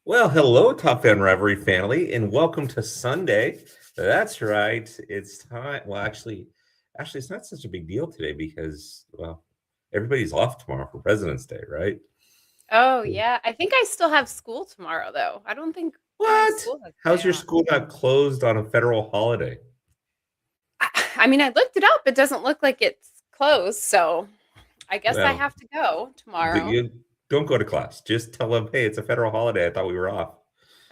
Well, hello, Top Fan Reverie family, and welcome to Sunday. That's right. It's time. Well, actually, it's not such a big deal today because, well, everybody's off tomorrow for President's Day, right? Oh, yeah. I think I still have school tomorrow, though. I don't think my What? school has a How's day your off. school not closed on a federal holiday? I mean, I looked it up. It doesn't look like it's closed, so I guess I Well, have to go tomorrow. you don't go to class. Just tell them, hey, it's a federal holiday. I thought we were off.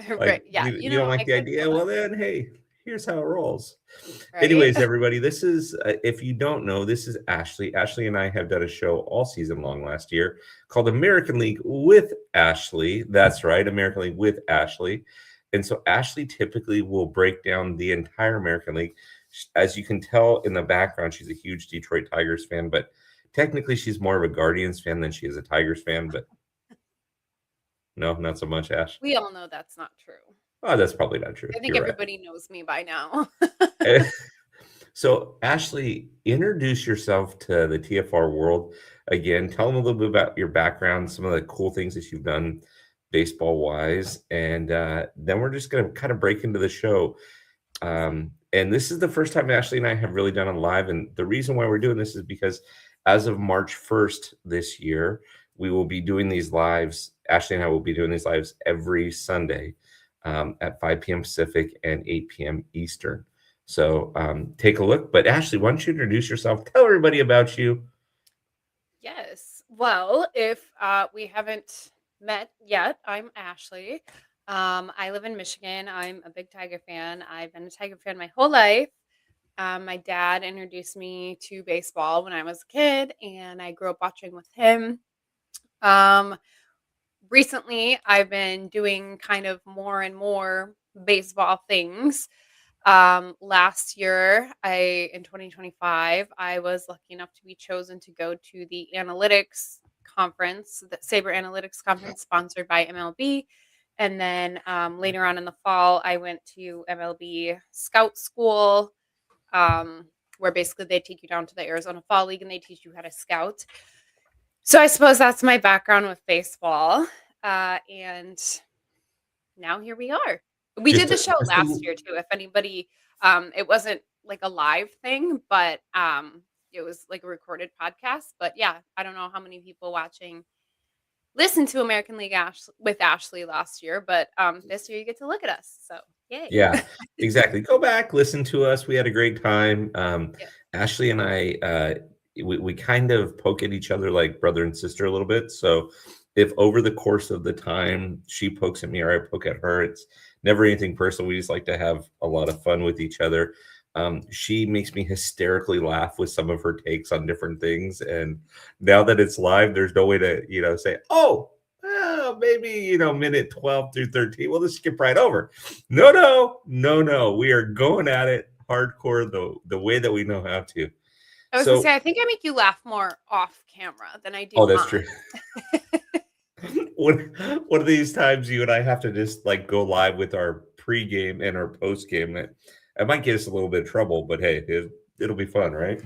Right. Like, Yeah, you don't I like the could go idea? that Well, way, then, hey, here's how it rolls. right? Anyways, everybody, this is, if you don't know, this is Ashley. Ashley and I have done a show all season long last year called American League with Ashley. That's right, American League with Ashley. And so Ashley typically will break down the entire American League. As you can tell in the background, she's a huge Detroit Tigers fan, but technically she's more of a Guardians fan than she is a Tigers fan. But no, not so much, Ash. We all know that's not true. Oh, that's probably not true. I think You're right. everybody knows me by now. So, Ashley, introduce yourself to the TFR world again. Tell them a little bit about your background, some of the cool things that you've done baseball wise, and then we're just going to kind of break into the show. And this is the first time Ashley and I have really done a live. And the reason why we're doing this is because as of March 1st this year, we will be doing these lives. Ashley and I will be doing these lives every Sunday at 5 p.m. Pacific and 8 p.m. Eastern. So take a look. But Ashley, why don't you introduce yourself? Tell everybody about you. Yes. Well, if we haven't met yet, I'm Ashley. I live in Michigan. I'm a big Tiger fan. I've been a Tiger fan my whole life. My dad introduced me to baseball when I was a kid, and I grew up watching with him. Um, Recently, I've been doing kind of more and more baseball things. Last year, in 2025, I was lucky enough to be chosen to go to the analytics conference, the Sabre Analytics Conference sponsored by MLB. And then later on in the fall, I went to MLB Scout School, um, where basically they take you down to the Arizona Fall League and they teach you how to scout. So I suppose that's my background with baseball. And now here we are. We did Just the a, show just last a, year too. If anybody, it wasn't like a live thing, but it was like a recorded podcast. But yeah, I don't know how many people watching listened to American League with Ashley last year, but this year you get to look at us. So yay! yeah, exactly. Go back, listen to us. We had a great time. Yeah. Ashley and I, we kind of poke at each other like brother and sister a little bit. So if over the course of the time she pokes at me or I poke at her, it's never anything personal. We just like to have a lot of fun with each other. She makes me hysterically laugh with some of her takes on different things. And now that it's live, there's no way to, say, oh, well, maybe, minute 12 through 13. We'll just skip right over. No, no, no, no. We are going at it hardcore the way that we know how to. I was gonna So, say I think I make you laugh more off camera than I do oh, that's on. true. one one of these times you and I have to just like go live with our pregame and our postgame. It might get us a little bit of trouble, but hey, it'll be fun, right?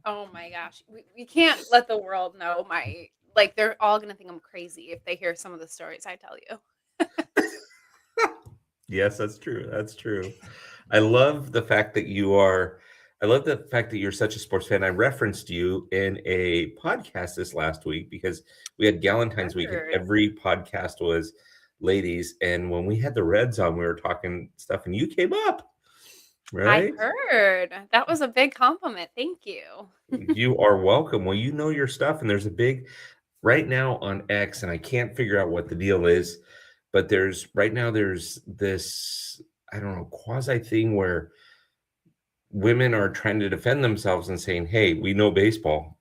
Oh my gosh. We can't let the world know my like they're all gonna think I'm crazy if they hear some of the stories I tell you. Yes, that's true. That's true. I love the fact that you are. I love the fact that you're such a sports fan. I referenced you in a podcast this last week because we had Galentine's week and Heard. every podcast was ladies. And when we had the Reds on, we were talking stuff and you came up, I right? heard. That was a big compliment. Thank you. You are welcome. Well, you know your stuff. And there's a big, right now on X, and I can't figure out what the deal is, but there's this, I don't know, quasi thing where women are trying to defend themselves and saying, "Hey, we know baseball."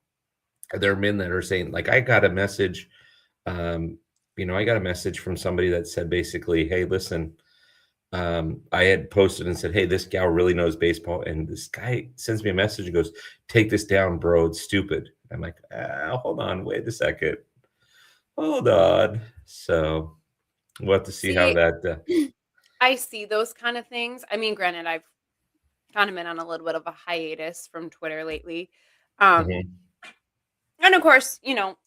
There are men that are saying, like, I got a message, um, I got a message from somebody that said basically, "Hey, listen." I had posted and said, "Hey, this gal really knows baseball," and this guy sends me a message and goes, "Take this down, bro. It's stupid." I'm like, hold on, wait a second, hold on. So we'll have to see how See, that. I see those kind of things. I mean, granted, I've kind of been on a little bit of a hiatus from Twitter lately. Um, Mhm. and of course,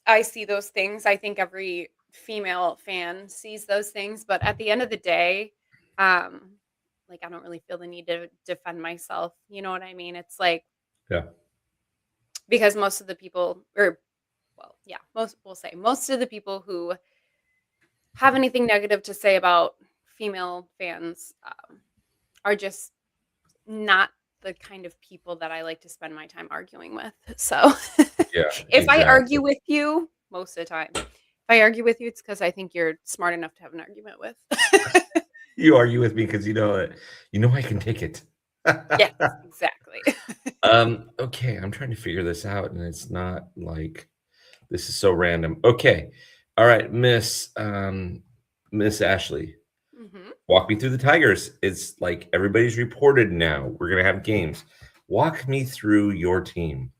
I see those things. I think every female fan sees those things, but at the end of the day, um, like, I don't really feel the need to defend myself, you know what I mean? It's like Yeah. because most of the people or well, yeah, most of the people who have anything negative to say about female fans, are just not the kind of people that I like to spend my time arguing with. So, Yeah, if I exactly. argue with you most of the time, if I argue with you, it's because I think you're smart enough to have an argument with. You argue with me because you know it. You know I can take it. Yes, exactly. Okay, I'm trying to figure this out, and it's not like this is so random. Okay. All right, Miss Ashley, Mhm. walk me through the Tigers. It's like everybody's reported now. We're gonna have games. Walk me through your team.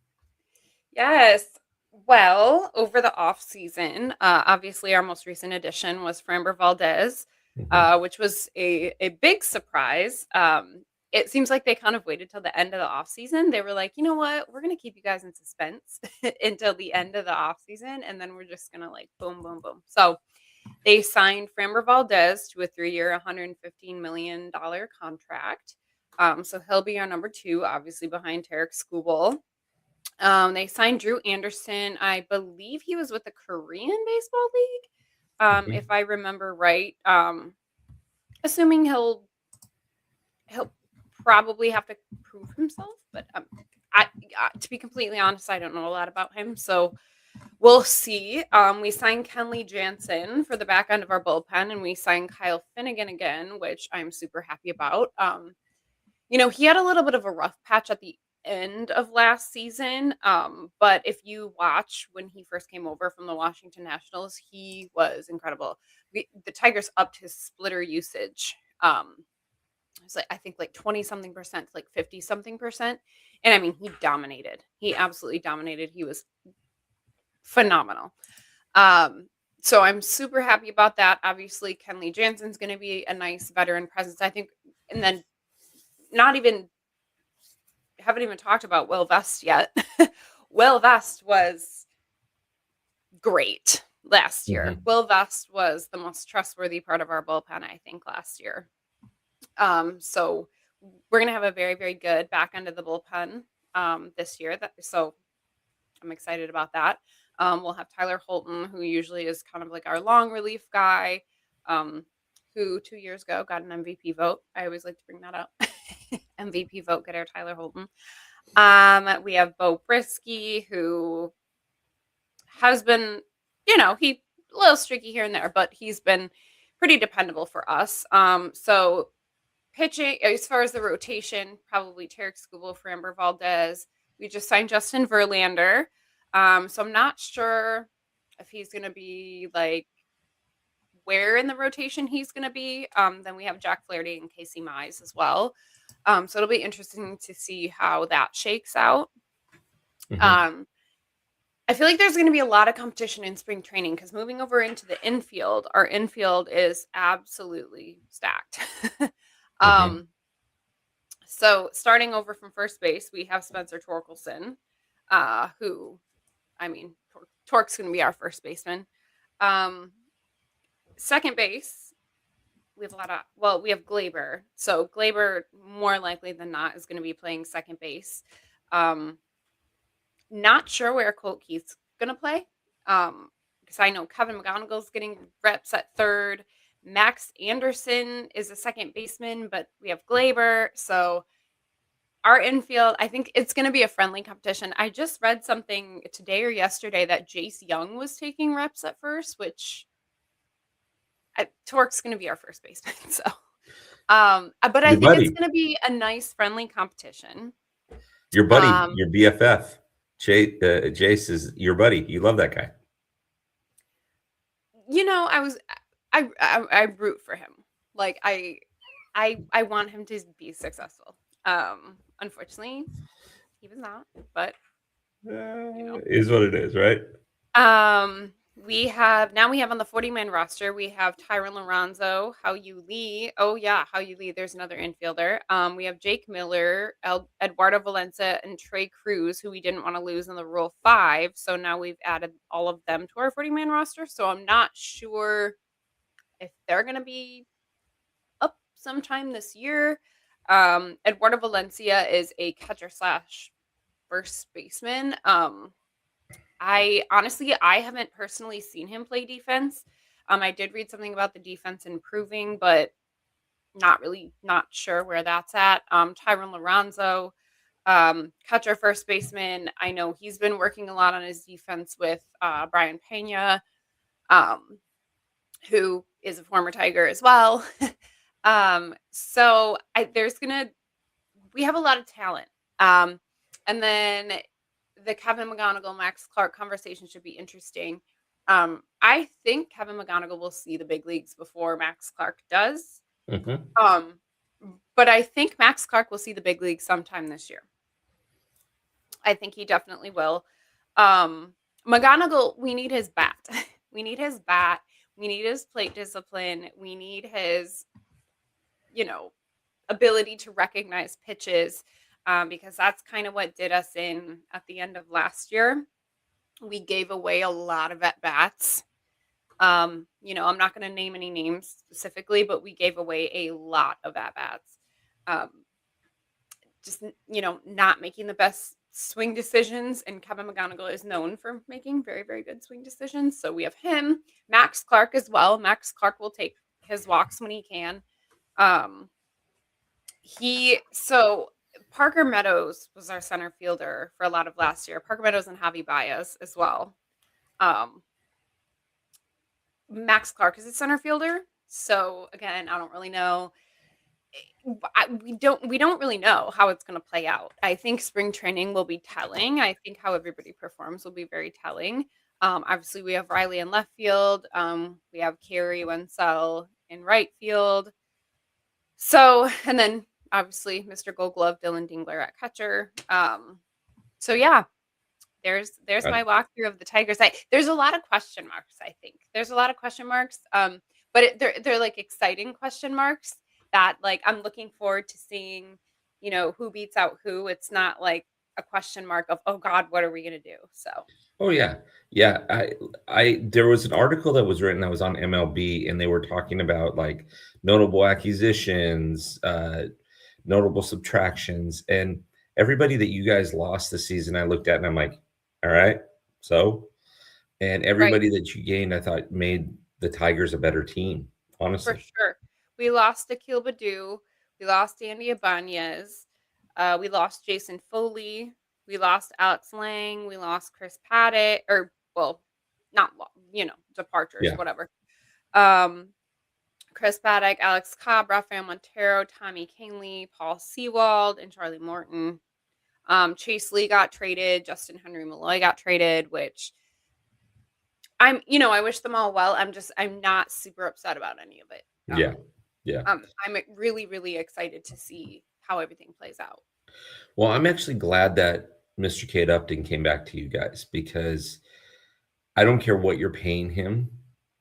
Yes. Well, over the off season, obviously our most recent addition was Framber Valdez, Mhm. which was a big surprise. It seems like they kind of waited till the end of the off season. They were like, you know what, we're gonna keep you guys in suspense until the end of the off season, and then we're just gonna like boom, boom, boom. So they signed Framber Valdez to a 3-year, $115 million contract. So he'll be our number two, obviously behind Tarek Skubal. They signed Drew Anderson. I believe he was with the Korean Baseball League, if Mhm. I remember right. Assuming he'll probably have to prove himself, but to be completely honest, I don't know a lot about him, so we'll see. We signed Kenley Jansen for the back end of our bullpen, and we signed Kyle Finnegan again, which I'm super happy about. He had a little bit of a rough patch at the end of last season. But if you watch when he first came over from the Washington Nationals, he was incredible. The Tigers upped his splitter usage. It was like I think like 20 something percent, like 50 something percent. And I mean, he dominated. He absolutely dominated. He was phenomenal. Um, so I'm super happy about that. Obviously, Kenley Jansen's going to be a nice veteran presence, I think. And then not even haven't even talked about Will Vest yet. Will Vest was great last year. Mhm. Will Vest was the most trustworthy part of our bullpen, I think, last year. So we're gonna have a very, very good back end of the bullpen this year. So I'm excited about that. We'll have Tyler Holton, who usually is kind of like our long relief guy, um, who 2 years ago got an MVP vote. I always like to bring that up. MVP vote getter Tyler Holton. We have Bo Brisky, who has been, he a little streaky here and there, but he's been pretty dependable for us. So pitching as far as the rotation, probably Tarek Skubal for Amber Valdez. We just signed Justin Verlander. So I'm not sure if he's gonna be like where in the rotation he's gonna be. Then we have Jack Flaherty and Casey Mize as well. So it'll be interesting to see how that shakes out. Mhm. Um, I feel like there's going to be a lot of competition in spring training because moving over into the infield, our infield is absolutely stacked. Mhm. um, so starting over from first base, we have Spencer Torkelson, who, I mean, Torque's going to be our first baseman. Um, Second base, we have we have Glaber. So Glaber, more likely than not, is going to be playing second base. Um, Not sure where Colt Keith's gonna play. Because I know Kevin McGonigal's getting reps at third. Max Anderson is a second baseman, but we have Glaber. So our infield, I think it's gonna be a friendly competition. I just read something today or yesterday that Jace Young was taking reps at first, which Torque's gonna be our first baseman. So but I Your think it's buddy, gonna be a nice friendly competition. your buddy, Um, your BFF. Jace is your buddy. You love that guy. I was I root for him. Like I want him to be successful. Unfortunately, he was not, but you know. Is what it is, right? Um we have on the 40-man roster, we have Tyron Lorenzo, How You Lee. Oh yeah, How You Lee. There's another infielder. We have Jake Miller, Eduardo Valencia, and Trey Cruz, who we didn't want to lose in the Rule 5. So now we've added all of them to our 40-man roster. So I'm not sure if they're going to be up sometime this year. Eduardo Valencia is a catcher slash first baseman. I haven't personally seen him play defense. I did read something about the defense improving, but not sure where that's at. Tyron Lorenzo, catcher first baseman. I know he's been working a lot on his defense with Brian Pena, who is a former Tiger as well. So we have a lot of talent. And then the Kevin McGonigal, Max Clark conversation should be interesting. I think Kevin McGonigal will see the big leagues before Max Clark does. Mm-hmm. But I think Max Clark will see the big leagues sometime this year. I think he definitely will. McGonigal, we need his bat. We need his bat. We need his plate discipline. We need his, ability to recognize pitches, because that's kind of what did us in at the end of last year. We gave away a lot of at bats. I'm not going to name any names specifically, but we gave away a lot of at bats. Just not making the best swing decisions, and Kevin McGonigal is known for making very, very good swing decisions. So we have him, Max Clark as well. Max Clark will take his walks when he can. Parker Meadows was our center fielder for a lot of last year. Parker Meadows and Javi Baez as well. Max Clark is a center fielder. So again, I don't really know. We don't really know how it's going to play out. I think spring training will be telling. I think how everybody performs will be very telling. Obviously, we have Riley in left field. We have Carey Wenzel in right field. So, and then obviously Mr. Gold Glove, Dylan Dingler at catcher. So yeah, there's my walkthrough of the Tigers. There's a lot of question marks. I think there's a lot of question marks. But they're like exciting question marks that like I'm looking forward to seeing. Who beats out who. It's not like a question mark of, oh God, what are we gonna do? So. Oh yeah. There was an article that was written that was on MLB, and they were talking about like notable acquisitions, notable subtractions, and everybody that you guys lost this season, I looked at and I'm like, all right, and everybody that you gained, I thought made the Tigers a better team, honestly. For sure. We lost Akil Baddoo. We lost Andy Ibanez. We lost Jason Foley. We lost Alex Lang. We lost Chris Paddock. Departures, whatever. Chris Paddock, Alex Cobb, Rafael Montero, Tommy Canley, Paul Sewald, and Charlie Morton. Chase Lee got traded. Justin Henry Malloy got traded, which I wish them all well. I'm not super upset about any of it. Yeah. I'm really, really excited to see how everything plays out. Well, I'm actually glad that Mr. Cade Upton came back to you guys, because I don't care what you're paying him,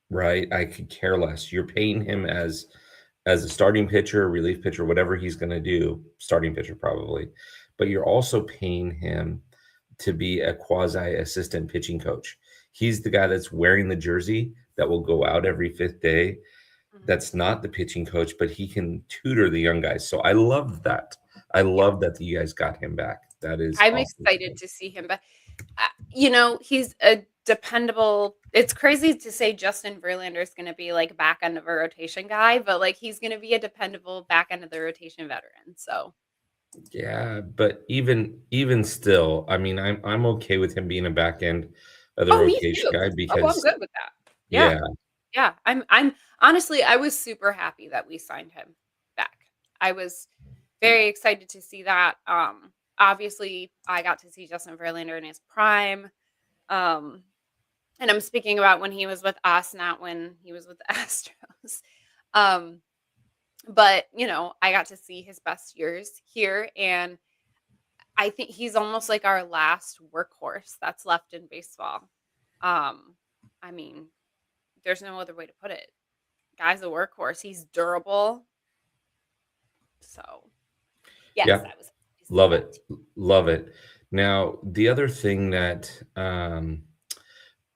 right? I could care less. You're paying him as a starting pitcher, relief pitcher, whatever he's going to do, starting pitcher probably. But you're also paying him to be a quasi-assistant pitching coach. He's the guy that's wearing the jersey that will go out every fifth day. That's not the pitching coach, but he can tutor the young guys. So I love that. I love that you guys got him back. That is I'm awesome. excited to see him back. He's a dependable. It's crazy to say Justin Verlander is going to be like back end of a rotation guy, but like he's going to be a dependable back end of the rotation veteran. So yeah, but even still, I mean, I'm okay with him being a back end of the rotation guy, because I'm good with that. Yeah. I'm honestly, I was super happy that we signed him back. I was very excited to see that. Obviously, I got to see Justin Verlander in his prime. And I'm speaking about when he was with us, not when he was with the Astros. But, I got to see his best years here. And I think he's almost like our last workhorse that's left in baseball. I mean, there's no other way to put it. Guy's a workhorse. He's durable. So, yes, Yeah, I was happy to see love that it. too. Love it. Now, the other thing that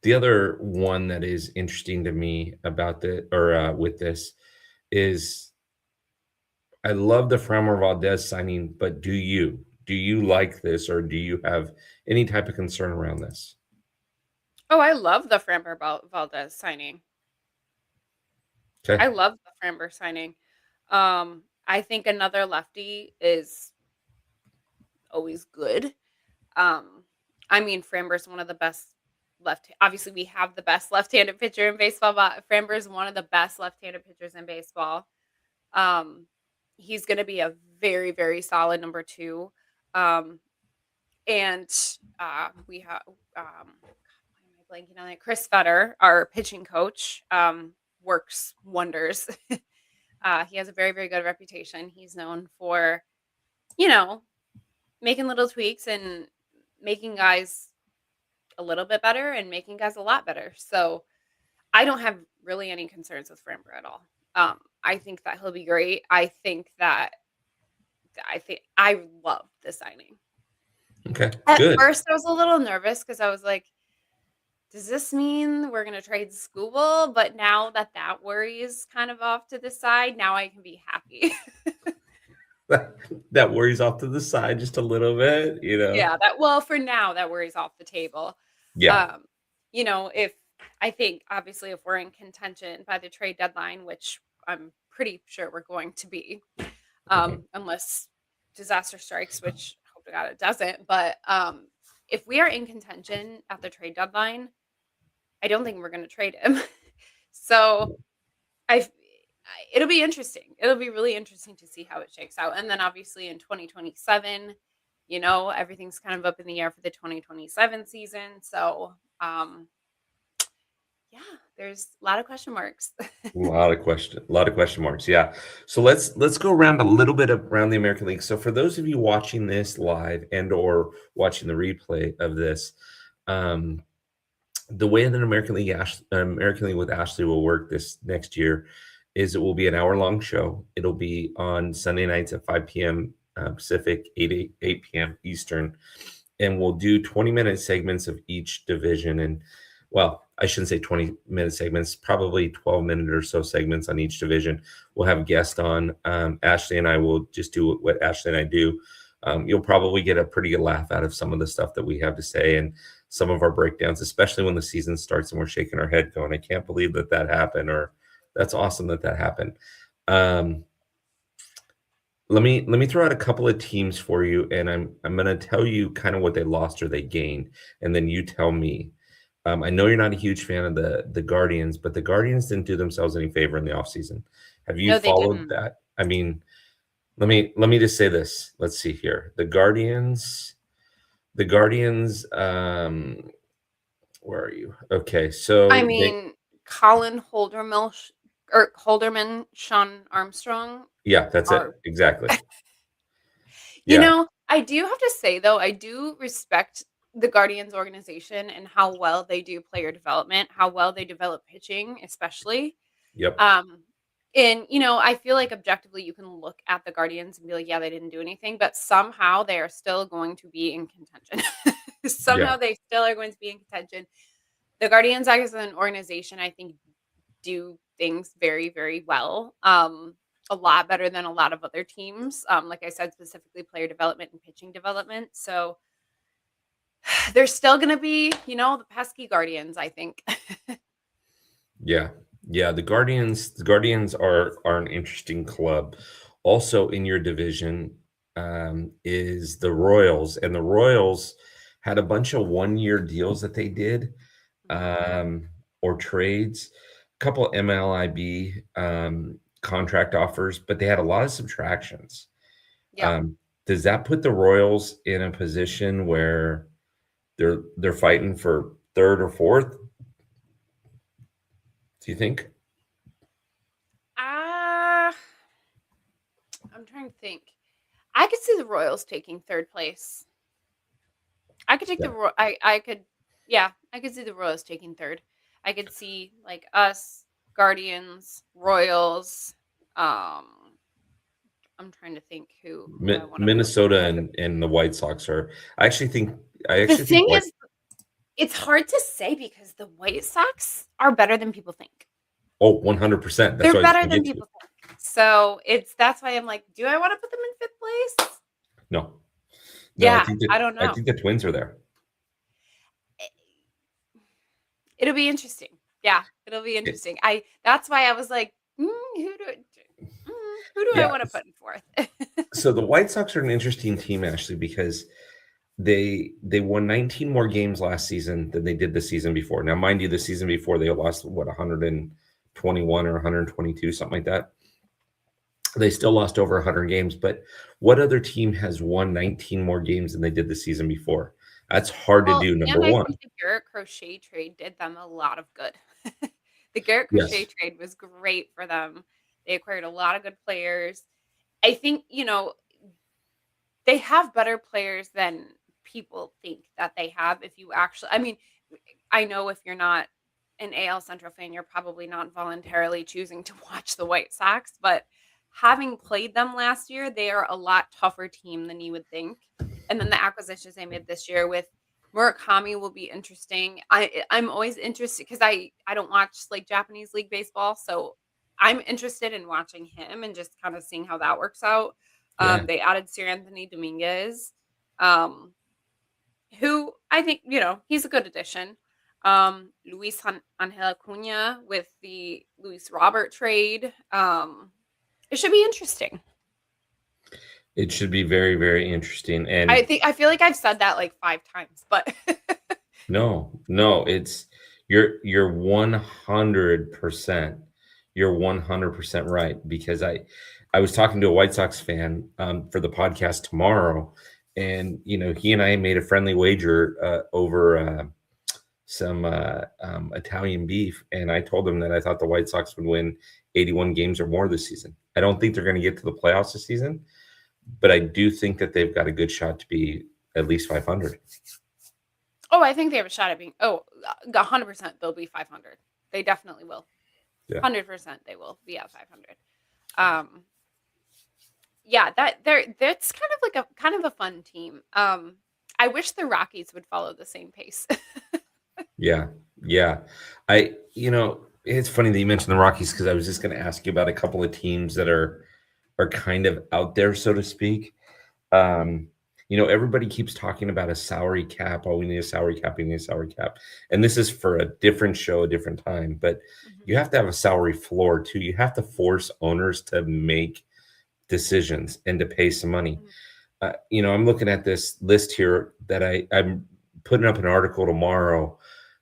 the other one that is interesting to me about the or with this is I love the Framber Valdez signing, but do you? Do you like this or do you have any type of concern around this? Oh, I love the Framber Valdez signing. I Okay. love the Framber signing. I think another lefty is always good. Um, I mean, Framber's one of the best left. Obviously, we have the best left-handed pitcher in baseball, but Framber is one of the best left-handed pitchers in baseball. Um, he's going to be a very, very solid number two. Um, and we have why am I blanking on it? Chris Fetter, our pitching coach, works wonders. He has a very, very good reputation. He's known for, you know, making little tweaks and making guys a little bit better and making guys a lot better. So I don't have really any concerns with Framber at all. I think that he'll be great. I think I love the signing. Okay. At Good. first, I was a little nervous because I was like, "Does this mean we're gonna trade Skubal?" But now that that worry is kind of off to the side, now I can be happy. That worries off to the side just a little bit, you know? Yeah, that well, for now, that worry's off the table. Yeah. Um, if I think obviously if we're in contention by the trade deadline, which I'm pretty sure we're going to be, Mhm. unless disaster strikes, which hope to God it doesn't. But if we are in contention at the trade deadline, I don't think we're going to trade him. So I, it'll be interesting. It'll be really interesting to see how it shakes out. And then obviously in 2027, everything's kind of up in the air for the 2027 season. So yeah, there's a lot of question marks. A lot of question marks. Yeah. So let's go around a little bit around the American League. So for those of you watching this live and or watching the replay of this, um, the way that American League with Ashley will work this next year is it will be an hour-long show. It'll be on Sunday nights at 5 p.m. Pacific, 8 p.m. Eastern, and we'll do 20-minute segments of each division. And well, I shouldn't say 20-minute segments, probably 12-minute or so segments on each division. We'll have a guest on. Ashley and I will just do what Ashley and I do. You'll probably get a pretty good laugh out of some of the stuff that we have to say and some of our breakdowns, especially when the season starts and we're shaking our head going, I can't believe that that happened, or that's awesome that that happened. Let me throw out a couple of teams for you, and I'm going to tell you kind of what they lost or they gained, and then you tell me. I know you're not a huge fan of the Guardians, but the Guardians didn't do themselves any favor in the offseason. Have you No, they followed didn't. that? I mean, let me just say this. Let's see here. The Guardians, where are you? Okay, I so they mean, Colin Holderman, Sean Armstrong yeah, that's it. are Exactly. Yeah. I do have to say though, I do respect the Guardians organization and how well they do player development, how well they develop pitching, especially. Yep. Um, and I feel like objectively you can look at the Guardians and be like, yeah, they didn't do anything, but somehow they are still going to be in contention. Yeah. Somehow they still are going to be in contention. The Guardians as an organization, I think, do things very, very well. A lot better than a lot of other teams. Like I said, specifically player development and pitching development. So they're still going to be, the pesky Guardians, I think. Yeah. Yeah, the Guardians are an interesting club. Also in your division is the Royals, and the Royals had a bunch of one-year deals that they did Mhm. or trades, a couple MLIB contract offers, but they had a lot of subtractions. Yeah. Um, does that put the Royals in a position where they're fighting for third or fourth? Do you think? Uh, I'm trying to think. I could see the Royals taking third place. I could take Yeah. the Roy. I could, yeah, I could see the Royals taking third. I could see like us, Guardians, Royals. I'm trying to think who I want to put. Minnesota and the White Sox are. I The actually think thing White. is, it's hard to say because the White Sox are better than people think. Oh, 100%. That's They're what I was better going to than get to. people think. So that's why I'm like, do I want to put them in fifth place? No, no. Yeah, I don't I know. think the Twins are there. It'll be interesting. Yeah, it'll be interesting. That's why I was like, who do I Yeah. want to put in fourth? So the White Sox are an interesting team, Ashley, because they won 19 more games last season than they did the season before. Now, mind you, the season before they lost 121 or 122, something like that. They still lost over 100 games, but what other team has won 19 more games than they did the season before? That's hard to do, number And I one. think the Garrett Crochet trade did them a lot of good. The Garrett Yes. Crochet trade was great for them. They acquired a lot of good players. I think, they have better players than people think that they have. If you actually, I mean, I know if you're not an AL Central fan, you're probably not voluntarily choosing to watch the White Sox, but having played them last year, they are a lot tougher team than you would think. And then the acquisitions they made this year with Murakami will be interesting. I'm always interested because I don't watch like Japanese League baseball, so I'm interested in watching him and just kind of seeing how that works out. Yeah. They added Sir Anthony Dominguez, who I think, he's a good addition. Luis Angel Acuna with the Luis Robert trade. It should be interesting. It should be very, very interesting. And I feel like I've said that like 5 times, but no, it's you're 100%. You're 100% right, because I was talking to a White Sox fan for the podcast tomorrow, and he and I made a friendly wager over some Italian beef, and I told him that I thought the White Sox would win 81 games or more this season. I don't think they're going to get to the playoffs this season, but I do think that they've got a good shot to be at least 500. Oh, I think they have a shot at being 100% they'll be 500. They definitely will. Yeah. 100% they will be at 500. Yeah, that's kind of a fun team. I wish the Rockies would follow the same pace. Yeah. It's funny that you mentioned the Rockies, because I was just going to ask you about a couple of teams that are kind of out there, so to speak. Everybody keeps talking about a salary cap. Oh, we need a salary cap. We need a salary cap. And this is for a different show, a different time. But you have to have a salary floor too. You have to force owners to make decisions and to pay some money. I'm looking at this list here that I'm putting up an article tomorrow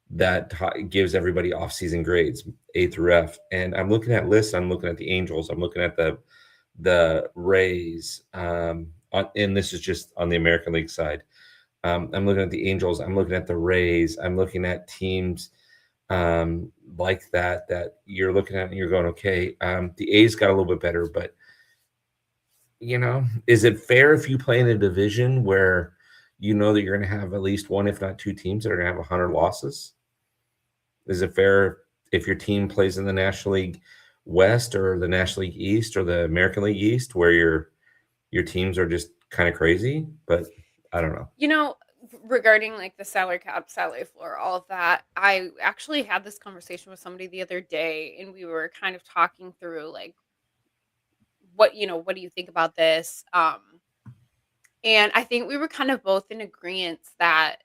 that gives everybody off-season grades, A through F. And I'm looking at lists. I'm looking at the Angels. I'm looking at the Rays. And this is just on the American League side. I'm looking at the Angels. I'm looking at the Rays. I'm looking at teams like that you're looking at and you're going, okay, the A's got a little bit better, but is it fair if you play in a division where that you're going to have at least one, if not two teams that are going to have 100 losses? Is it fair if your team plays in the National League West or the National League East or the American League East, where your teams are just kind of crazy? But I don't know. Regarding like the salary cap, salary floor, all of that, I actually had this conversation with somebody the other day, and we were kind of talking through like what do you think about this? And I think we were kind of both in agreement that,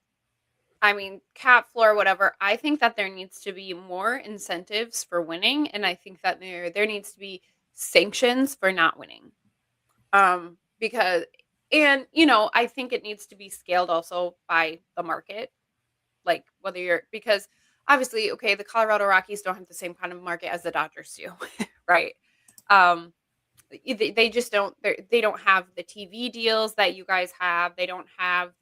I mean, cap floor, whatever. I think that there needs to be more incentives for winning, and I think that there needs to be sanctions for not winning. Because, and I think it needs to be scaled also by the market, like because obviously, okay, the Colorado Rockies don't have the same kind of market as the Dodgers do, right? They just don't. They don't have the TV deals that you guys have. They don't have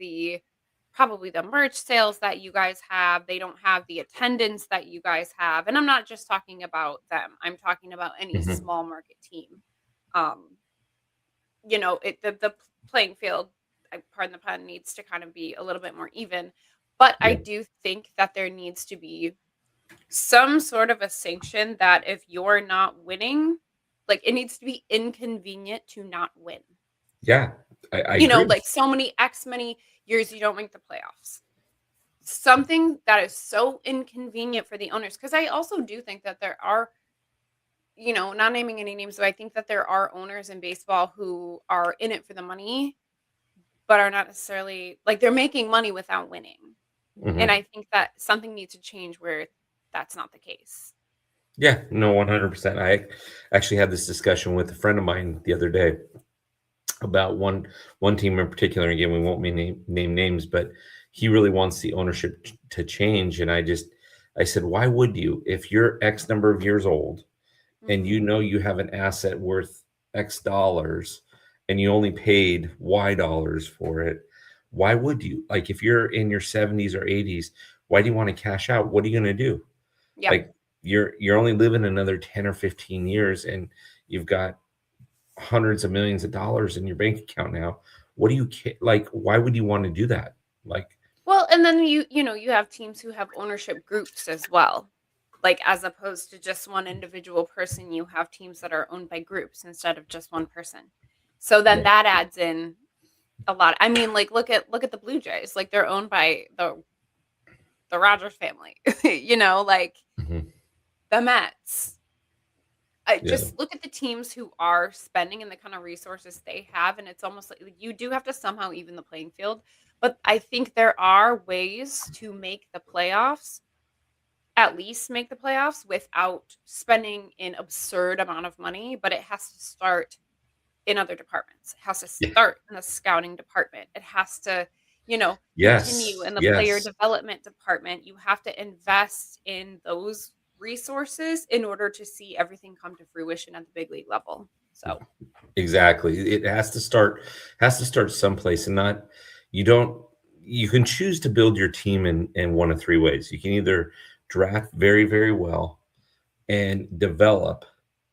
probably the merch sales that you guys have. They don't have the attendance that you guys have. And I'm not just talking about them. I'm talking about any small market team. The playing field, pardon the pun, needs to kind of be a little bit more even. But I do think that there needs to be some sort of a sanction that if you're not winning, like it needs to be inconvenient to not win. Yeah, I agree. Like so many years you don't make the playoffs. Something that is so inconvenient for the owners. Because I also do think that there are, not naming any names, but I think that there are owners in baseball who are in it for the money, but are not necessarily like they're making money without winning. And Mhm. I think that something needs to change where that's not the case. Yeah, no, 100%. I actually had this discussion with a friend of mine the other day about one team in particular. Again, we won't name names, but he really wants the ownership to change. And I said, why would you? If you're X number of years old and Mhm. you know you have an asset worth X dollars and you only paid Y dollars for it, why would you? Like if you're in your 70s or 80s, why do you want to cash out? What are you going to do? Yeah. Like you're only living another 10 or 15 years and you've got hundreds of millions of dollars in your bank account now. What do you like? Why would you want to do that? Like, Well, and then you have teams who have ownership groups as well. Like as opposed to just one individual person, you have teams that are owned by groups instead of just one person. So then yeah, that adds in a lot. I mean, like look at the Blue Jays. Like they're owned by the Rogers family. Like mhm, the Mets. I yeah, just look at the teams who are spending and the kind of resources they have, and it's almost like you do have to somehow even the playing field. But I think there are ways to make the playoffs, at least make the playoffs without spending an absurd amount of money. But it has to start in other departments. It has to yeah, start in the scouting department. It has to, continue yes, in the player yes, development department. You have to invest in those resources in order to see everything come to fruition at the big league level. So, exactly. It has to start someplace, and not you don't. You can choose to build your team in one of three ways. You can either draft very, very well and develop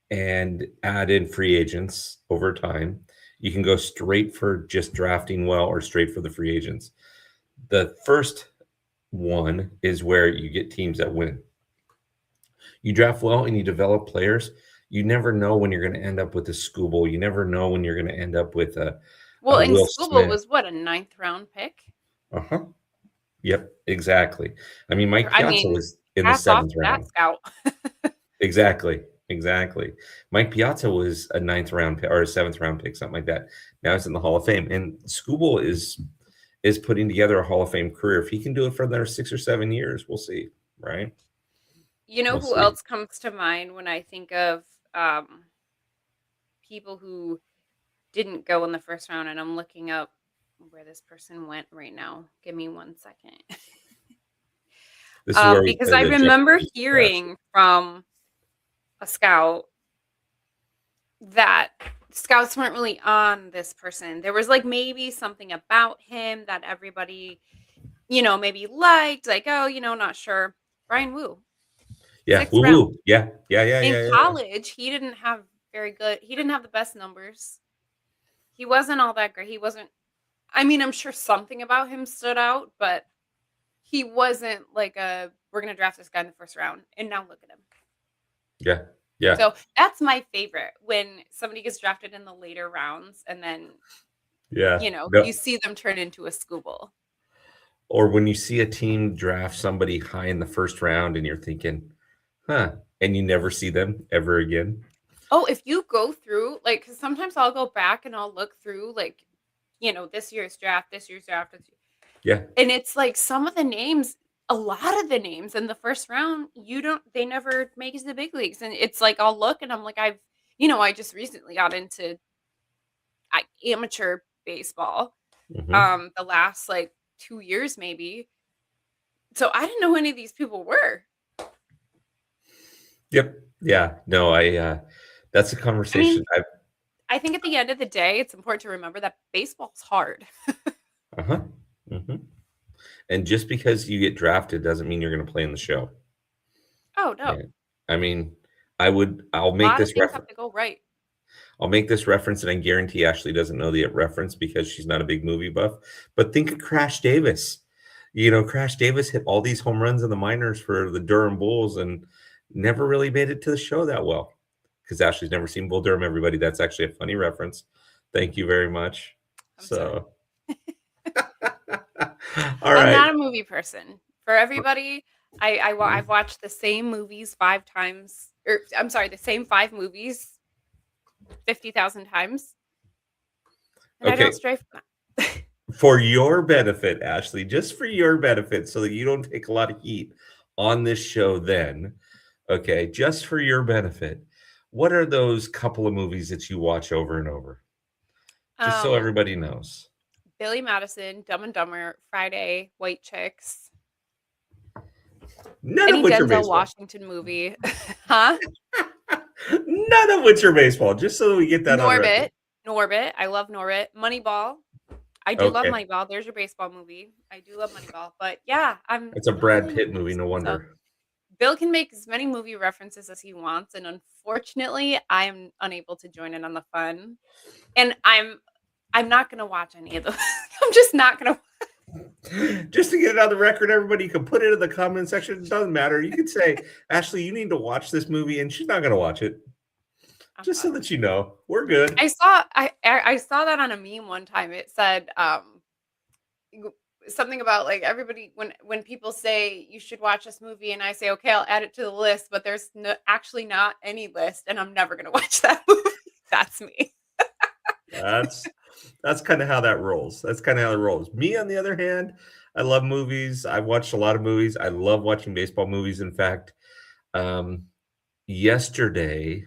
and add in free agents over time. You can go straight for just drafting well or straight for the free agents. The first one is where you get teams that win. You draft well and you develop players. You never know when you're going to end up with a Scooble. You never know when you're going to end up with well, a and Will Scooble Smith. was what, a ninth round pick? Uh-huh. Yep, exactly. I mean, Mike I Piazza mean, was in the hats off seventh to that round. scout. Exactly. Exactly. Mike Piazza was a ninth round pick or a seventh round pick, something like that. Now he's in the Hall of Fame. And Scooble is putting together a Hall of Fame career. If he can do it for another 6 or 7 years, we'll see. Right? You know We'll who see. else comes to mind when I think of um, people who didn't go in the first round? And I'm looking up where this person went right now. Give me 1 second. This is where we Because play I the Jeff remember Bezos question. hearing from a scout that scouts weren't really on this person. There was like maybe something about him that everybody, maybe liked, like, oh, not sure. Brian Wu, Yeah. sixth Woo round. woo. Yeah. Yeah. Yeah. In Yeah. Yeah. college, he didn't have the best numbers. He wasn't all that great. He wasn't, I mean, I'm sure something about him stood out, but he wasn't like we're going to draft this guy in the first round. And now look at him. Yeah. Yeah. So that's my favorite when somebody gets drafted in the later rounds and then, Yeah. No, you see them turn into a Scooble. or when you see a team draft somebody high in the first round and you're thinking, huh, and you never see them ever again. Oh, if you go through, like, because sometimes I'll go back and I'll look through, like, this year's draft, this year's draft, Yeah. and it's like some of the names, a lot of the names in the first round, they never make it to the big leagues. And it's like, I'll look and I'm like, I just recently got into amateur baseball, Hmm. the last like 2 years maybe. So I didn't know who any of these people were. Yep. Yeah. No, that's a I mean, conversation I think at the end of the day, it's important to remember that baseball's hard. uh-huh. Hmm. And just because you get drafted doesn't mean you're going to play in the show. Oh, no. Yeah. I mean, I'll A make lot of this things have reference. to go right. I'll make this reference, and I guarantee Ashley doesn't know the reference because she's not a big movie buff. But think of Crash Davis. Crash Davis hit all these home runs in the minors for the Durham Bulls and never really made it to the show that well. Because Ashley's never seen Bull Durham, everybody. That's actually a funny reference. Thank you very much. I'm sorry. So, all I'm right. not a movie person. For everybody, I've watched the same movies 5 times, or I'm sorry, the same 5 movies 50,000 times, and I Okay. don't stray from that. For your benefit, Ashley, just for your benefit, so that you don't take a lot of heat on this show, then, okay, just for your benefit, what are those couple of movies that you watch over and over? Just so Um, everybody knows. Billy Madison, Dumb and Dumber, Friday, White Chicks, None of any which are Denzel baseball. Washington movie, huh? None of which are baseball, just so that we get that on record. Norbit, I love Norbit. Moneyball, I do love Okay. Moneyball. There's your baseball movie. I do love Moneyball, but yeah, I'm It's a not Brad really Pitt into movie, no baseball stuff. wonder. Bill can make as many movie references as he wants, and unfortunately, I am unable to join in on the fun. And I'm not gonna watch any of those. I'm just not gonna. Just to get it on the record, everybody, you can put it in the comment section. It doesn't matter. You can say, Ashley, you need to watch this movie, and she's not going to watch it. I'm Just so fine. that you know, we're good. I saw that on a meme one time. It said something about like everybody when people say you should watch this movie, and I say okay, I'll add it to the list, but there's actually not any list, and I'm never gonna watch that movie. That's me. That's kind of how that rolls. That's kind of how it rolls. Me, on the other hand, I love movies. I've watched a lot of movies. I love watching baseball movies. In fact, um, yesterday,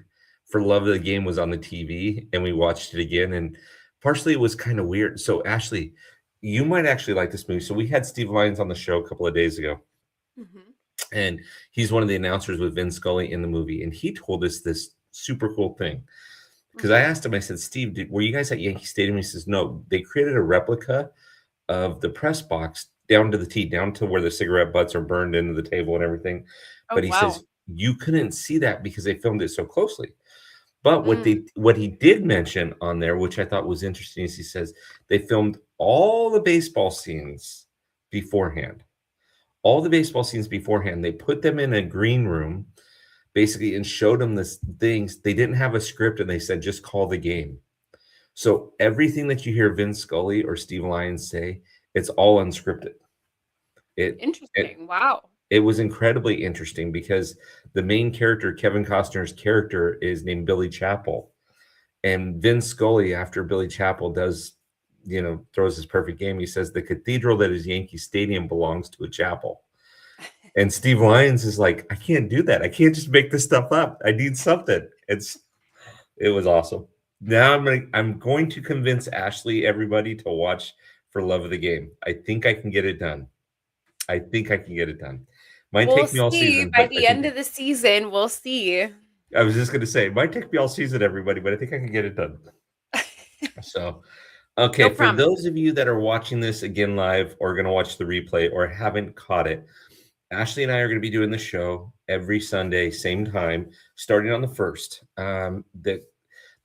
For Love of the Game was on the TV, and we watched it again. And partially, it was kind of weird. So, Ashley, you might actually like this movie. So, we had Steve Lyons on the show a couple of days ago, Hmm. and he's one of the announcers with Vin Scully in the movie. And he told us this super cool thing. Because I Hmm. asked him, I said, Steve, were you guys at Yankee Stadium? He says, no, they created a replica of the press box down to the T, down to where the cigarette butts are burned into the table and everything. Oh But he wow. says, you couldn't see that because they filmed it so closely. But Mm, what he did mention on there, which I thought was interesting, is he says they filmed all the baseball scenes beforehand. All the baseball scenes beforehand. They put them in a green room basically and showed them the things. They didn't have a script and they said, just call the game. So everything that you hear Vince Scully or Steve Lyons say, it's all unscripted. It it interesting. Wow. it was incredibly interesting because the main character, Kevin Costner's character, is named Billy Chapel. And Vince Scully, after Billy Chapel does, throws his perfect game, he says the cathedral that is Yankee Stadium belongs to a chapel. And Steve Lyons is like, I can't do that. I can't just make this stuff up. I need something. It was awesome. Now I'm going to convince Ashley, everybody, to watch For Love of the Game. I think I can get it done. I think I can get it done. Might We'll take me all see season, by but I the think end of the season. We'll see. I was just gonna say it might take me all season, everybody, but I think I can get it done. So okay, No for those promises. of you that are watching this again live or gonna watch the replay or haven't caught it, Ashley and I are going to be doing the show every Sunday, same time, starting on the 1st.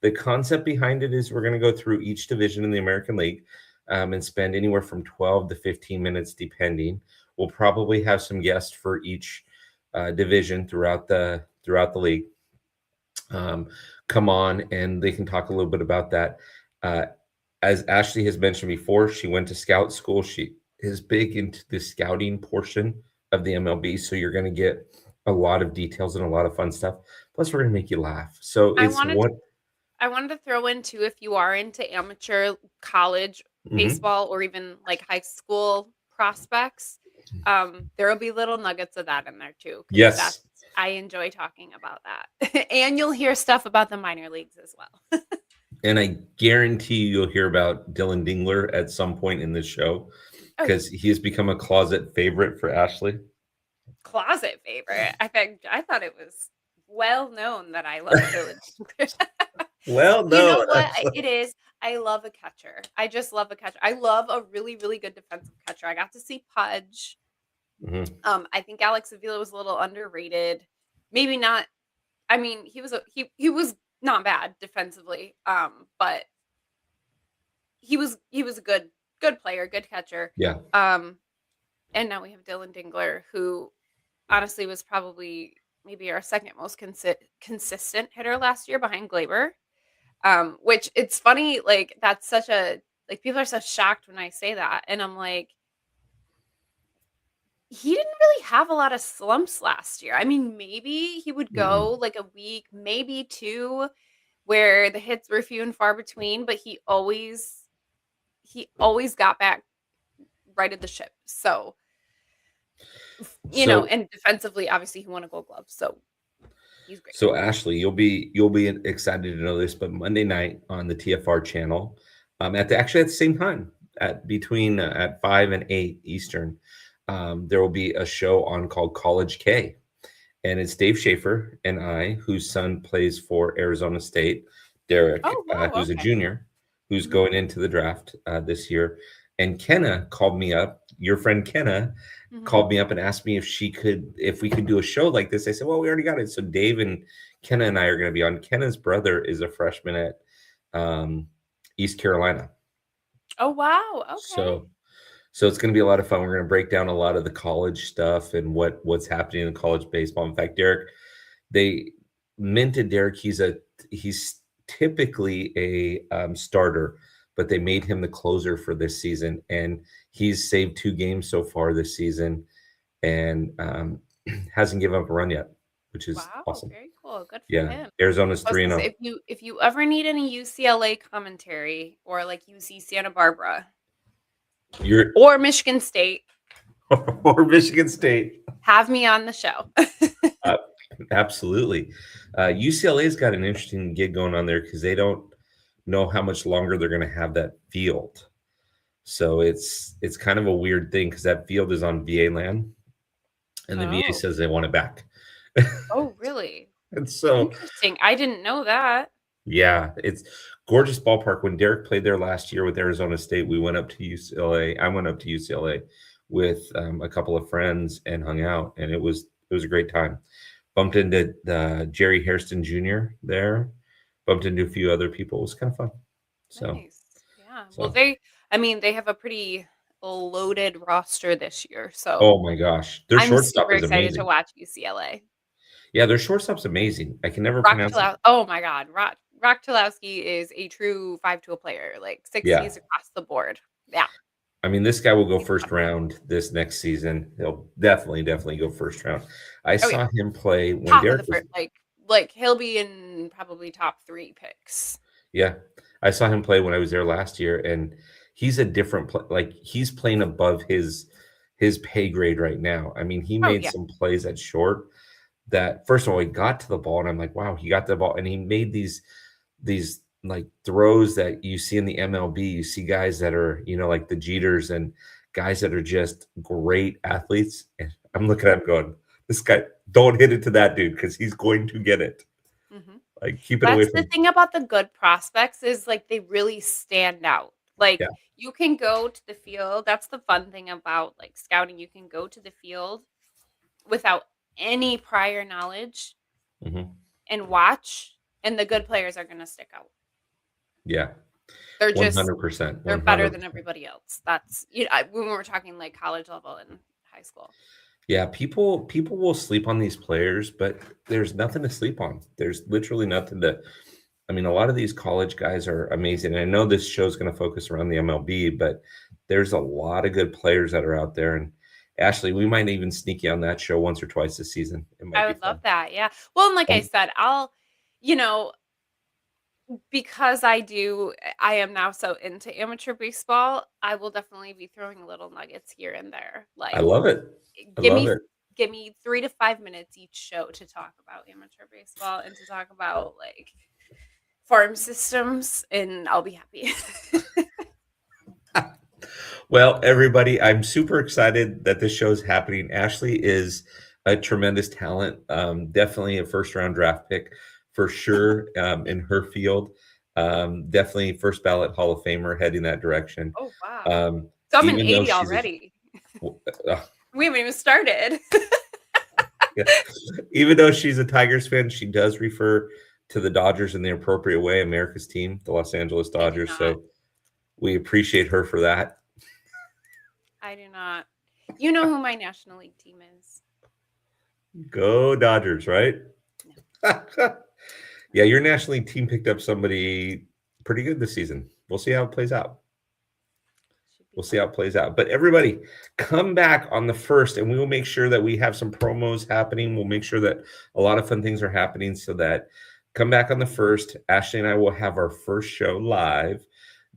The concept behind it is we're going to go through each division in the American League and spend anywhere from 12 to 15 minutes, depending. We'll probably have some guests for each division throughout the league. Come on, and they can talk a little bit about that. Uh, as Ashley has mentioned before, she went to scout school. She is big into the scouting portion of the MLB, so you're going to get a lot of details and a lot of fun stuff. Plus, we're going to make you laugh. So I it's wanted what. I wanted to throw in too, if you are into amateur college Mhm. baseball or even like high school prospects, there will be little nuggets of that in there too, because Yes, I enjoy talking about that. And you'll hear stuff about the minor leagues as well. and I guarantee you'll hear about Dylan Dingler at some point in this show Oh yeah, because he has become a closet favorite for Ashley. closet favorite. I thought it was well known that I love Dylan. Well, You know no, what? It is. I love a catcher. I just love a catcher. I love a really, really good defensive catcher. I got to see Pudge. Mhm. I think Alex Avila was a little underrated. Maybe not. I mean, he was not bad defensively. But he was a good player, good catcher. Yeah. Um, And now we have Dylan Dingler, who honestly was probably maybe our second most consistent hitter last year behind Glaber. Which it's funny, like that's such a like people are so shocked when I say that, and I'm like, he didn't really have a lot of slumps last year. I mean, maybe he would Mm-mm. go like a week, maybe two, where the hits were few and far between, but he always got back, righted the ship. So, So and defensively, obviously, he won a Gold Glove, so he's great. So Ashley, you'll be excited to know this, but Monday night on the TFR channel, actually at the same time at between at 5 and 8 Eastern, there will be a show on called College K, and it's Dave Schaefer and I, whose son plays for Arizona State, Derek, Oh, wow, who's a okay. junior, who's Mhm, going into the draft this year, and Kenna called me up. Your friend Kenna mhm. called me up and asked me if we could do a show like this. I said, well, we already got it. So Dave and Kenna and I are going to be on. Kenna's brother is a freshman at um, East Carolina. Oh, wow, okay. So it's going to be a lot of fun. We're going to break down a lot of the college stuff and what's happening in college baseball. In fact, Derek, they minted Derek. He's typically a starter, but they made him the closer for this season, and he's saved 2 games so far this season, and hasn't given up a run yet, which is Wow, awesome. very cool. Good for Yeah, him. Arizona's I was three and gonna say zero, if you ever need any UCLA commentary or like UC Santa Barbara you're or Michigan State, or Michigan State. have me on the show. Uh, Absolutely. UCLA's got an interesting gig going on there because they don't know how much longer they're going to have that field. So it's kind of a weird thing because that field is on VA land, and the VA Oh. says they want it back. Oh, really? And so, Interesting. I didn't know that. yeah, it's gorgeous ballpark. When Derek played there last year with Arizona State, we went up to UCLA. I went up to UCLA with a couple of friends and hung out, and it was a great time. Bumped into Jerry Hairston Jr. there. Bumped into a few other people. It was kind of fun. So, Nice. Yeah. Well, so they have a pretty loaded roster this year, so oh my gosh, their I'm shortstop super is excited to amazing. watch UCLA. Yeah, their shortstop's amazing. I can never Rock pronounce it. Tula Oh my god, Rock Tulowski is a true 5-tool player, like Yeah, 60s across the board. Yeah, I mean, this guy will go he's first awesome. round this next season. He'll definitely go first round. I Oh, yeah. saw him play when Top of Derek the was. first, like he'll be in probably top 3 picks. Yeah, I saw him play when I was there last year, and he's a different like he's playing above his pay grade right now. I mean, he Oh, made yeah. some plays at short that first of all he got to the ball, and I'm like, wow, he got the ball, and he made these like throws that you see in the MLB. You see guys that are like the Jeters and guys that are just great athletes. And I'm looking at him going, this guy, don't hit it to that dude because he's going to get it. Mhm. Like keep it away That's the from. thing about the good prospects is, like, they really stand out. Like, Yeah. you can go to the field that's the fun thing about, like, scouting, you can go to the field without any prior knowledge Mhm. and watch, and the good players are gonna stick out. Yeah. They're just 100%, they're better than 100%. everybody else. That's when we're talking, like, college level and high school. Yeah, people will sleep on these players, but there's nothing to sleep on. There's literally nothing to. I mean, a lot of these college guys are amazing. And I know this show's going to focus around the MLB, but there's a lot of good players that are out there. And Ashley, we might even sneak you on that show once or twice this season. It might I be would love fun. that, yeah. Well, and like I Um, said, you know, because I am now so into amateur baseball, I will definitely be throwing little nuggets here and there. I Like, love it. I give love me it. give me 3 to 5 minutes each show to talk about amateur baseball and to talk about, like, farm systems, and I'll be happy. Well, everybody, I'm super excited that this show is happening. Ashley is a tremendous talent, definitely a first round draft pick for sure in her field. Definitely first ballot Hall of Famer heading that direction. Oh, wow. Um, So I'm an even though 80 she's a already. uh, We haven't even started. yeah, even though she's a Tigers fan, she does refer to the Dodgers in the appropriate way, America's team, the Los Angeles I do Dodgers. not. So we appreciate her for that. I do not. You know who my National League team is. Go Dodgers, right? No. Yeah, your National League team picked up somebody pretty good this season. We'll see how it plays out. Should be We'll see fun. how it plays out. But everybody, come back on the 1st, and we will make sure that we have some promos happening. We'll make sure that a lot of fun things are happening so that come back on the 1st. Ashley and I will have our first show live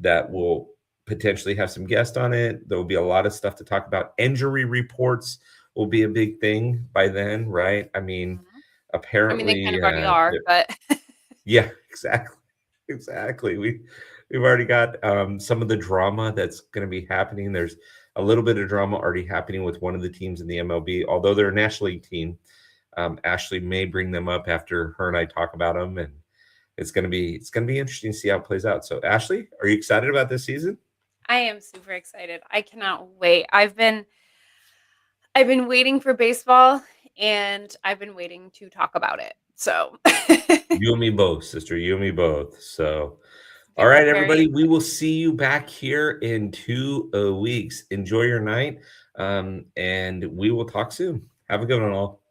that will potentially have some guests on it. There will be a lot of stuff to talk about. Injury reports will be a big thing by then, right? I mean, Mhm. I mean, they kind apparently, of already are, but yeah, exactly. We've already got some of the drama that's going to be happening. There's a little bit of drama already happening with one of the teams in the MLB, although they're a National League team. Ashley may bring them up after her and I talk about them, and it's going to be interesting to see how it plays out. So, Ashley, are you excited about this season? I am super excited. I cannot wait. I've been waiting for baseball, and I've been waiting to talk about it. So You and me both, sister. You and me both. So, all very, right, very everybody, we excited. will see you back here in 2 weeks. Enjoy your night, and we will talk soon. Have a good one, all.